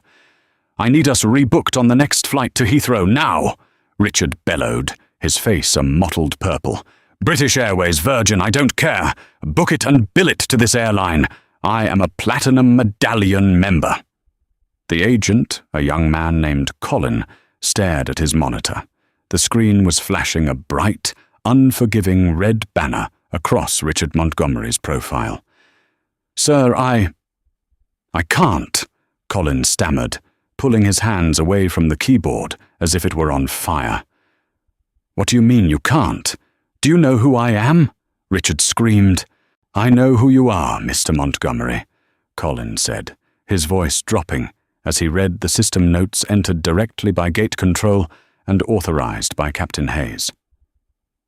"I need us rebooked on the next flight to Heathrow now," Richard bellowed, his face a mottled purple. "British Airways, Virgin, I don't care. Book it and bill it to this airline. I am a Platinum Medallion member." The agent, a young man named Colin, stared at his monitor. The screen was flashing a bright, unforgiving red banner across Richard Montgomery's profile. "Sir, I can't," Colin stammered, pulling his hands away from the keyboard as if it were on fire. "What do you mean you can't? Do you know who I am?" Richard screamed. "I know who you are, Mr. Montgomery," Colin said, his voice dropping as he read the system notes entered directly by gate control and authorized by Captain Hayes.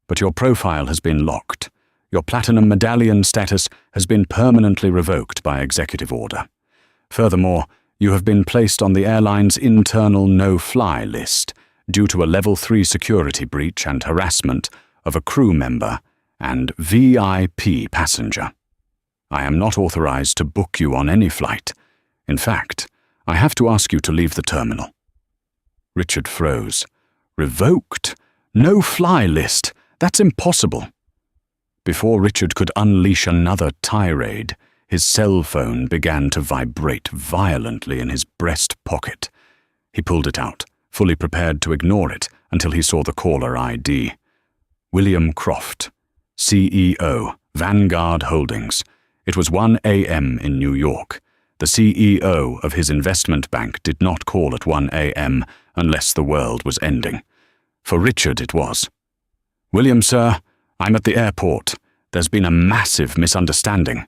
"But your profile has been locked. Your Platinum Medallion status has been permanently revoked by executive order. Furthermore, you have been placed on the airline's internal no-fly list due to a Level 3 security breach and harassment of a crew member and VIP passenger. I am not authorized to book you on any flight. In fact, I have to ask you to leave the terminal." Richard froze. "Revoked? No-fly list? That's impossible." Before Richard could unleash another tirade, his cell phone began to vibrate violently in his breast pocket. He pulled it out, fully prepared to ignore it until he saw the caller ID. William Croft, CEO, Vanguard Holdings. It was 1 a.m. in New York. The CEO of his investment bank did not call at 1 a.m. unless the world was ending. For Richard it was. "William, sir, I'm at the airport. There's been a massive misunderstanding,"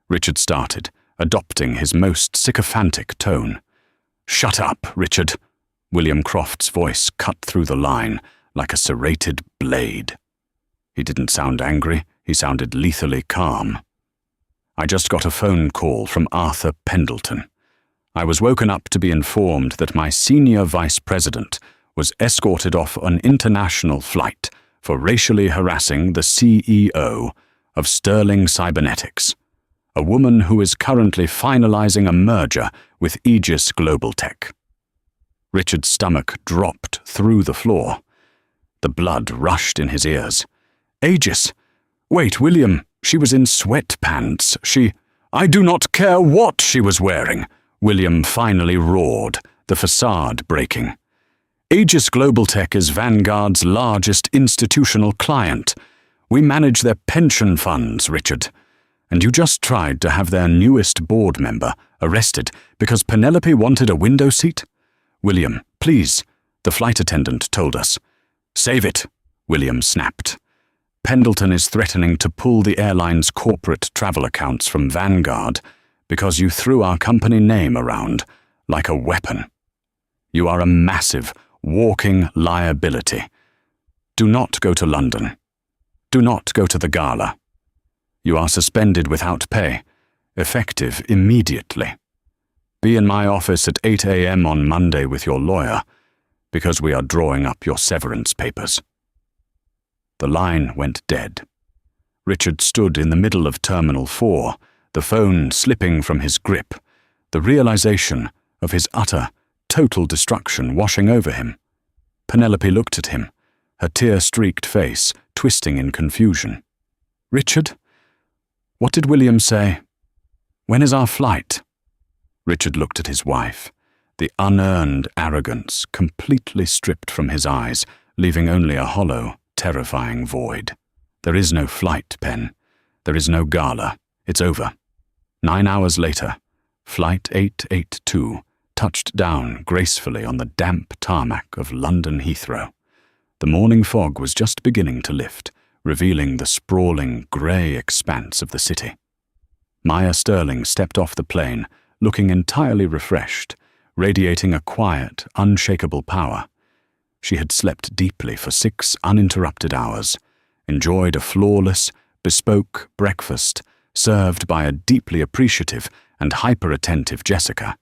Richard started, adopting his most sycophantic tone. "Shut up, Richard." William Croft's voice cut through the line like a serrated blade. He didn't sound angry, he sounded lethally calm. "I just got a phone call from Arthur Pendleton. I was woken up to be informed that my senior vice president was escorted off an international flight for racially harassing the CEO of Sterling Cybernetics, a woman who is currently finalizing a merger with Aegis Global Tech." Richard's stomach dropped through the floor. The blood rushed in his ears. "Aegis? Wait, William, she was in sweatpants. I do not care what she was wearing," William finally roared, the facade breaking. "Aegis Global Tech is Vanguard's largest institutional client. We manage their pension funds, Richard. And you just tried to have their newest board member arrested because Penelope wanted a window seat? William, please," the flight attendant told us. "Save it," William snapped. "Pendleton is threatening to pull the airline's corporate travel accounts from Vanguard because you threw our company name around like a weapon. You are a massive, walking liability. Do not go to London. Do not go to the gala. You are suspended without pay, effective immediately. Be in my office at 8 a.m. on Monday with your lawyer, because we are drawing up your severance papers." The line went dead. Richard stood in the middle of Terminal 4, the phone slipping from his grip, the realization of his utter, total destruction washing over him. Penelope looked at him, her tear-streaked face twisting in confusion. "Richard? What did William say? When is our flight?" Richard looked at his wife, the unearned arrogance completely stripped from his eyes, leaving only a hollow, terrifying void. "There is no flight, Pen. There is no gala. It's over." 9 hours later, Flight 882 touched down gracefully on the damp tarmac of London Heathrow. The morning fog was just beginning to lift, revealing the sprawling, grey expanse of the city. Maya Sterling stepped off the plane, looking entirely refreshed, radiating a quiet, unshakable power. She had slept deeply for 6 uninterrupted hours, enjoyed a flawless, bespoke breakfast served by a deeply appreciative and hyper-attentive Jessica,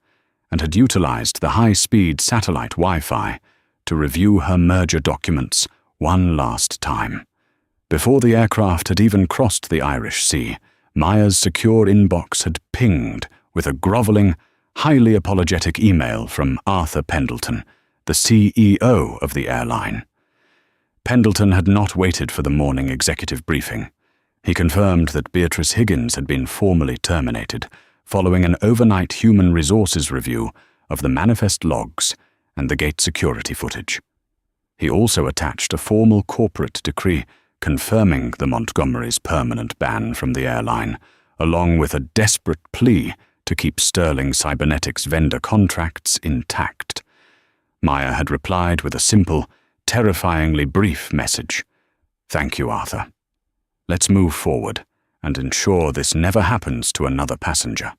and had utilized the high-speed satellite Wi-Fi to review her merger documents one last time. Before the aircraft had even crossed the Irish Sea, Maya's secure inbox had pinged with a groveling, highly apologetic email from Arthur Pendleton, the CEO of the airline. Pendleton had not waited for the morning executive briefing. He confirmed that Beatrice Higgins had been formally terminated following an overnight human resources review of the manifest logs and the gate security footage. He also attached a formal corporate decree confirming the Montgomerys' permanent ban from the airline, along with a desperate plea to keep Sterling Cybernetics vendor contracts intact. Maya had replied with a simple, terrifyingly brief message. "Thank you, Arthur. Let's move forward and ensure this never happens to another passenger."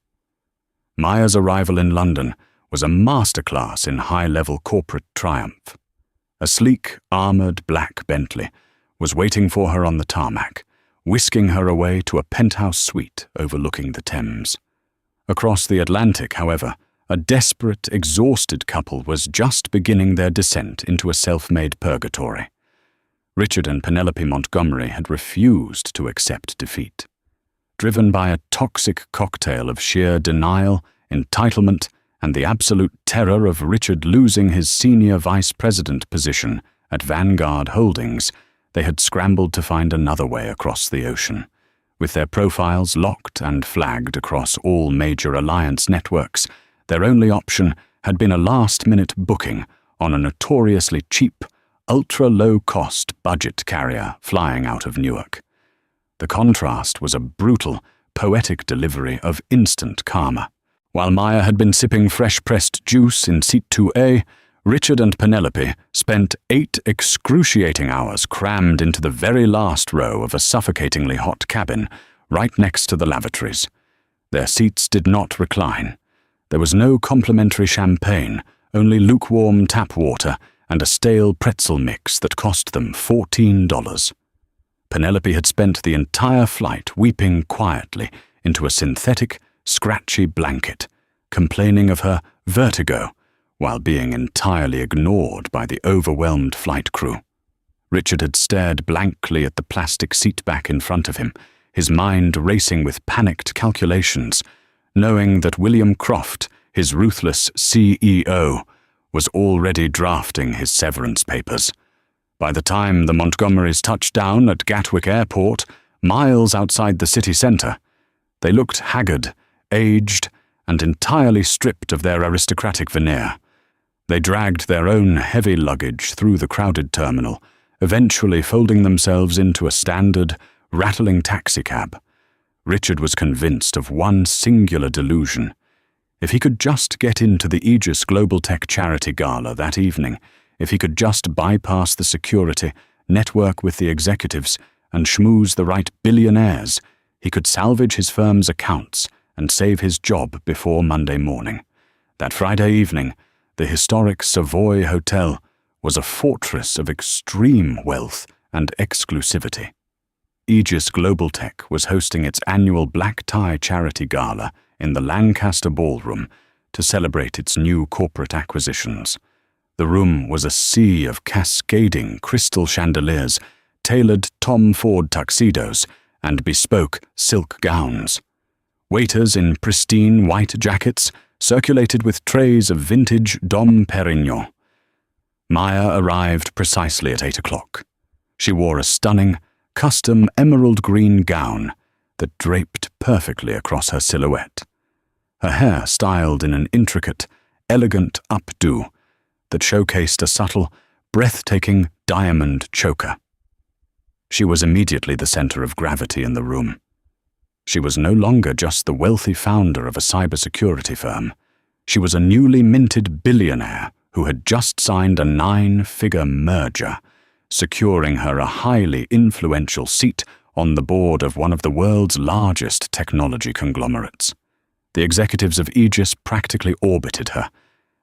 Maya's arrival in London was a masterclass in high-level corporate triumph. A sleek, armored black Bentley was waiting for her on the tarmac, whisking her away to a penthouse suite overlooking the Thames. Across the Atlantic, however, a desperate, exhausted couple was just beginning their descent into a self-made purgatory. Richard and Penelope Montgomery had refused to accept defeat. Driven by a toxic cocktail of sheer denial, entitlement, and the absolute terror of Richard losing his senior vice president position at Vanguard Holdings, they had scrambled to find another way across the ocean. With their profiles locked and flagged across all major alliance networks, their only option had been a last-minute booking on a notoriously cheap, ultra-low-cost budget carrier flying out of Newark. The contrast was a brutal, poetic delivery of instant karma. While Maya had been sipping fresh-pressed juice in Seat 2A, Richard and Penelope spent 8 excruciating hours crammed into the very last row of a suffocatingly hot cabin right next to the lavatories. Their seats did not recline. There was no complimentary champagne, only lukewarm tap water and a stale pretzel mix that cost them $14. Penelope had spent the entire flight weeping quietly into a synthetic, scratchy blanket, complaining of her vertigo while being entirely ignored by the overwhelmed flight crew. Richard had stared blankly at the plastic seatback in front of him, his mind racing with panicked calculations, knowing that William Croft, his ruthless CEO, was already drafting his severance papers. By the time the Montgomerys touched down at Gatwick Airport, miles outside the city centre, they looked haggard, aged, and entirely stripped of their aristocratic veneer. They dragged their own heavy luggage through the crowded terminal, eventually folding themselves into a standard, rattling taxicab. Richard was convinced of one singular delusion. If he could just get into the Aegis Global Tech Charity Gala that evening, if he could just bypass the security, network with the executives, and schmooze the right billionaires, he could salvage his firm's accounts and save his job before Monday morning. That Friday evening, the historic Savoy Hotel was a fortress of extreme wealth and exclusivity. Aegis Global Tech was hosting its annual black tie charity gala in the Lancaster Ballroom to celebrate its new corporate acquisitions. The room was a sea of cascading crystal chandeliers, tailored Tom Ford tuxedos, and bespoke silk gowns. Waiters in pristine white jackets circulated with trays of vintage Dom Perignon. Maya arrived precisely at 8 o'clock. She wore a stunning, custom emerald green gown that draped perfectly across her silhouette. Her hair styled in an intricate, elegant updo that showcased a subtle, breathtaking diamond choker. She was immediately the center of gravity in the room. She was no longer just the wealthy founder of a cybersecurity firm. She was a newly minted billionaire who had just signed a 9-figure merger, securing her a highly influential seat on the board of one of the world's largest technology conglomerates. The executives of Aegis practically orbited her,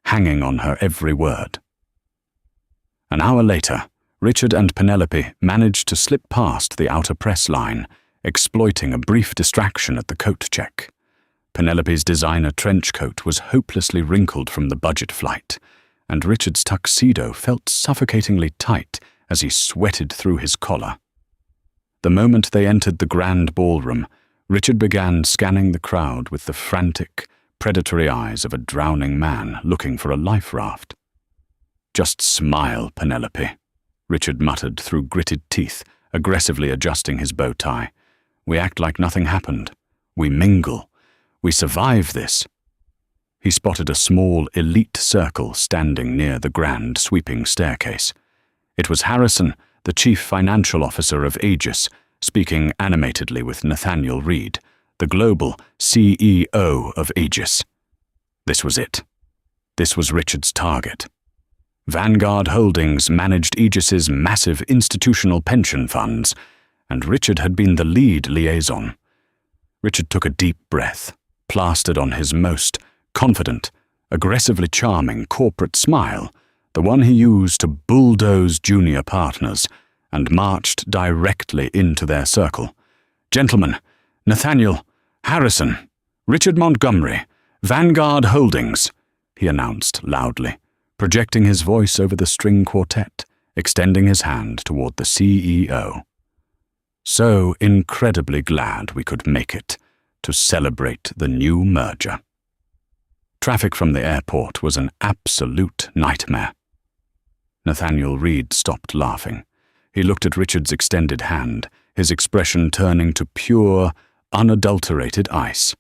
hanging on her every word. An hour later, Richard and Penelope managed to slip past the outer press line, exploiting a brief distraction at the coat check. Penelope's designer trench coat was hopelessly wrinkled from the budget flight, and Richard's tuxedo felt suffocatingly tight as he sweated through his collar. The moment they entered the grand ballroom, Richard began scanning the crowd with the frantic, predatory eyes of a drowning man looking for a life raft. "Just smile, Penelope," Richard muttered through gritted teeth, aggressively adjusting his bow tie. "We act like nothing happened. We mingle. We survive this." He spotted a small elite circle standing near the grand sweeping staircase. It was Harrison, the chief financial officer of Aegis, speaking animatedly with Nathaniel Reed, the global CEO of Aegis. This was it. This was Richard's target. Vanguard Holdings managed Aegis's massive institutional pension funds, and Richard had been the lead liaison. Richard took a deep breath, plastered on his most confident, aggressively charming corporate smile, the one he used to bulldoze junior partners, and marched directly into their circle. "Gentlemen, Nathaniel, Harrison, Richard Montgomery, Vanguard Holdings," he announced loudly, projecting his voice over the string quartet, extending his hand toward the CEO. "So incredibly glad we could make it to celebrate the new merger." Traffic from the airport was an absolute nightmare. Nathaniel Reed stopped laughing. He looked at Richard's extended hand, his expression turning to pure, unadulterated ice.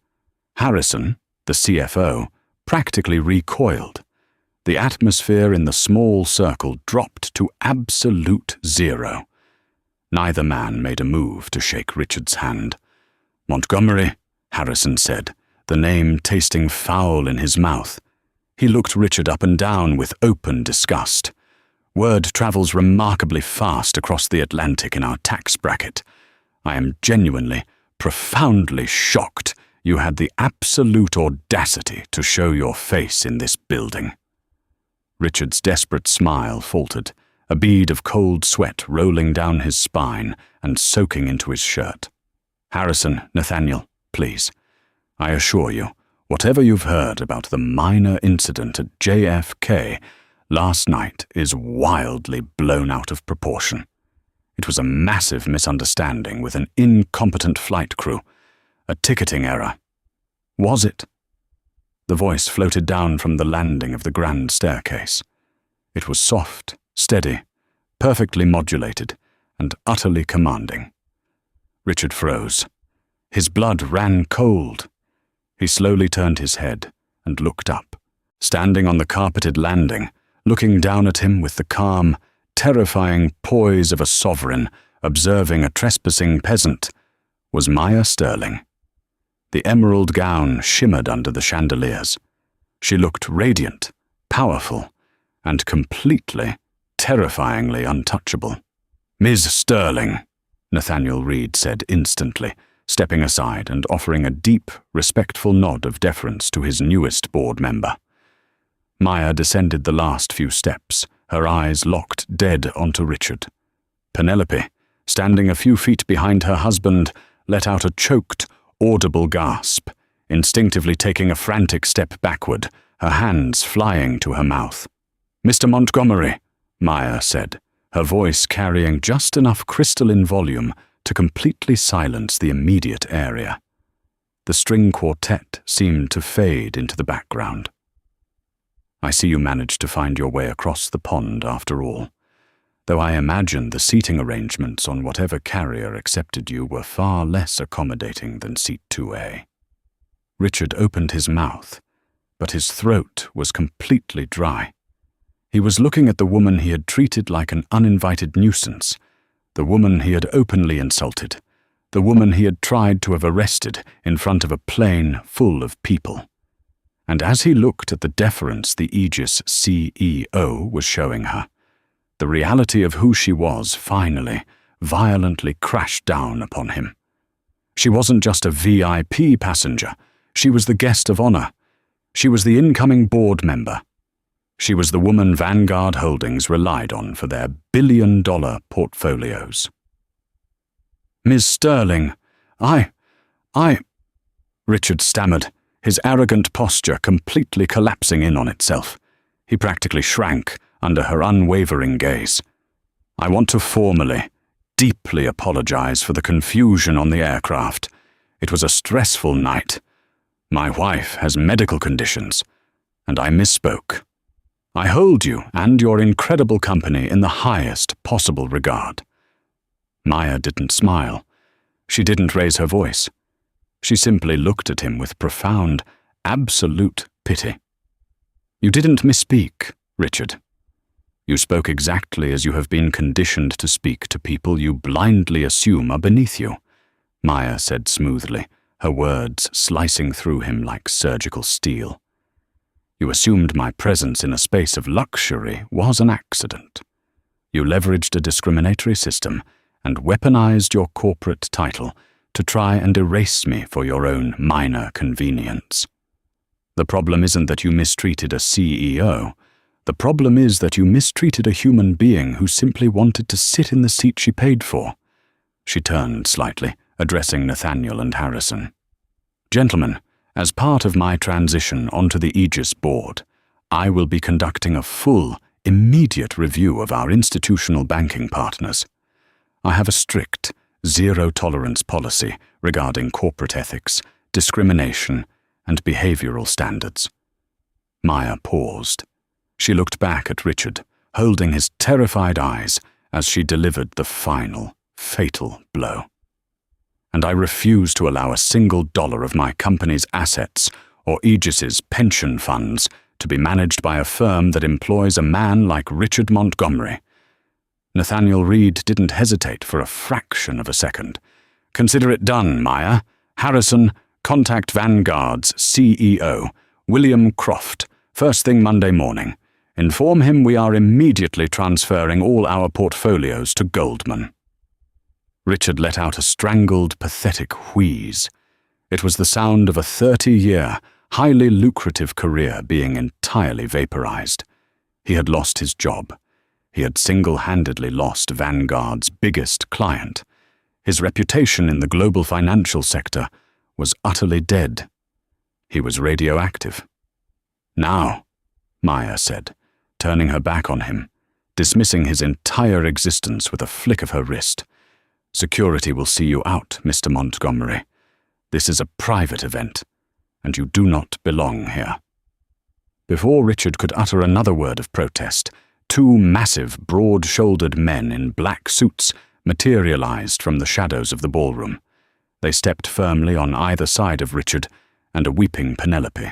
Harrison, the CFO, practically recoiled. The atmosphere in the small circle dropped to absolute zero. Neither man made a move to shake Richard's hand. "Montgomery," Harrison said, the name tasting foul in his mouth. He looked Richard up and down with open disgust. "Word travels remarkably fast across the Atlantic in our tax bracket. I am genuinely, profoundly shocked you had the absolute audacity to show your face in this building." Richard's desperate smile faltered, a bead of cold sweat rolling down his spine and soaking into his shirt. "Harrison, Nathaniel, please. I assure you, whatever you've heard about the minor incident at JFK last night is wildly blown out of proportion. It was a massive misunderstanding with an incompetent flight crew, a ticketing error. Was it?" The voice floated down from the landing of the grand staircase. It was soft, steady, perfectly modulated, and utterly commanding. Richard froze. His blood ran cold. He slowly turned his head and looked up. Standing on the carpeted landing, looking down at him with the calm, terrifying poise of a sovereign observing a trespassing peasant, was Maya Sterling. The emerald gown shimmered under the chandeliers. She looked radiant, powerful, and completely, terrifyingly untouchable. "Ms. Sterling," Nathaniel Reed said instantly, stepping aside and offering a deep, respectful nod of deference to his newest board member. Maya descended the last few steps, her eyes locked dead onto Richard. Penelope, standing a few feet behind her husband, let out a choked, audible gasp, instinctively taking a frantic step backward, her hands flying to her mouth. "Mr. Montgomery," Maya said, her voice carrying just enough crystalline volume to completely silence the immediate area. The string quartet seemed to fade into the background. "I see you managed to find your way across the pond after all, though I imagine the seating arrangements on whatever carrier accepted you were far less accommodating than seat 2A. Richard opened his mouth, but his throat was completely dry. He was looking at the woman he had treated like an uninvited nuisance, the woman he had openly insulted, the woman he had tried to have arrested in front of a plane full of people. And as he looked at the deference the Aegis CEO was showing her, the reality of who she was finally, violently crashed down upon him. She wasn't just a VIP passenger, she was the guest of honor. She was the incoming board member. She was the woman Vanguard Holdings relied on for their billion-dollar portfolios. "Ms. Sterling, I... Richard stammered, his arrogant posture completely collapsing in on itself. He practically shrank under her unwavering gaze. "I want to formally, deeply apologize for the confusion on the aircraft. It was a stressful night. My wife has medical conditions, and I misspoke. I hold you and your incredible company in the highest possible regard." Maya didn't smile. She didn't raise her voice. She simply looked at him with profound, absolute pity. "You didn't misspeak, Richard. You spoke exactly as you have been conditioned to speak to people you blindly assume are beneath you," Maya said smoothly, her words slicing through him like surgical steel. "You assumed my presence in a space of luxury was an accident. You leveraged a discriminatory system and weaponized your corporate title to try and erase me for your own minor convenience. The problem isn't that you mistreated a CEO. The problem is that you mistreated a human being who simply wanted to sit in the seat she paid for." She turned slightly, addressing Nathaniel and Harrison. "Gentlemen, as part of my transition onto the Aegis board, I will be conducting a full, immediate review of our institutional banking partners. I have a strict, zero-tolerance policy regarding corporate ethics, discrimination, and behavioral standards." Maya paused. She looked back at Richard, holding his terrified eyes as she delivered the final, fatal blow. "And I refuse to allow a single dollar of my company's assets or Aegis's pension funds to be managed by a firm that employs a man like Richard Montgomery." Nathaniel Reed didn't hesitate for a fraction of a second. "Consider it done, Maya. Harrison, contact Vanguard's CEO, William Croft, first thing Monday morning. Inform him we are immediately transferring all our portfolios to Goldman." Richard let out a strangled, pathetic wheeze. It was the sound of a 30-year, highly lucrative career being entirely vaporized. He had lost his job. He had single-handedly lost Vanguard's biggest client. His reputation in the global financial sector was utterly dead. He was radioactive. "Now," Maya said, turning her back on him, dismissing his entire existence with a flick of her wrist. "Security will see you out, Mr. Montgomery. This is a private event, and you do not belong here." Before Richard could utter another word of protest, two massive, broad-shouldered men in black suits materialized from the shadows of the ballroom. They stepped firmly on either side of Richard and a weeping Penelope.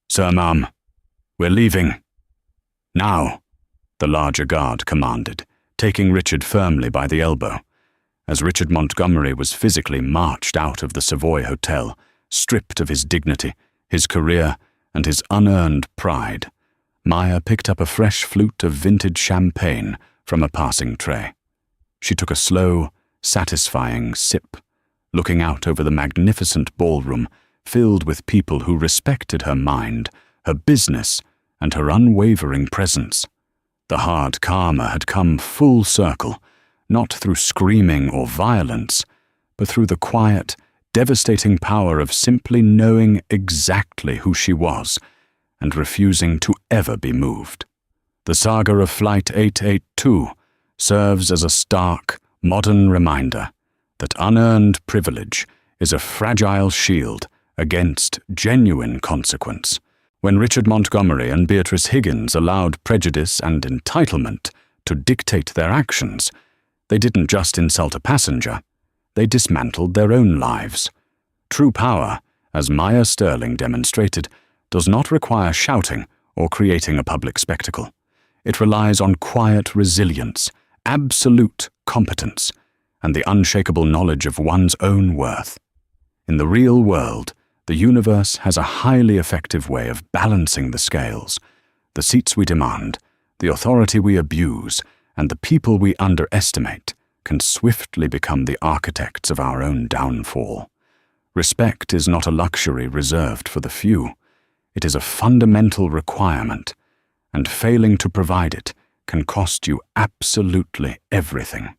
"Sir, ma'am, we're leaving." "Now," the larger guard commanded, taking Richard firmly by the elbow. As Richard Montgomery was physically marched out of the Savoy Hotel, stripped of his dignity, his career, and his unearned pride, Maya picked up a fresh flute of vintage champagne from a passing tray. She took a slow, satisfying sip, looking out over the magnificent ballroom filled with people who respected her mind, her business, and her unwavering presence. The hard karma had come full circle, not through screaming or violence, but through the quiet, devastating power of simply knowing exactly who she was and refusing to ever be moved. The saga of Flight 882 serves as a stark, modern reminder that unearned privilege is a fragile shield against genuine consequence. When Richard Montgomery and Beatrice Higgins allowed prejudice and entitlement to dictate their actions, they didn't just insult a passenger, they dismantled their own lives. True power, as Maya Sterling demonstrated, does not require shouting or creating a public spectacle. It relies on quiet resilience, absolute competence, and the unshakable knowledge of one's own worth. In the real world, the universe has a highly effective way of balancing the scales. The seats we demand, the authority we abuse, and the people we underestimate can swiftly become the architects of our own downfall. Respect is not a luxury reserved for the few. It is a fundamental requirement, and failing to provide it can cost you absolutely everything.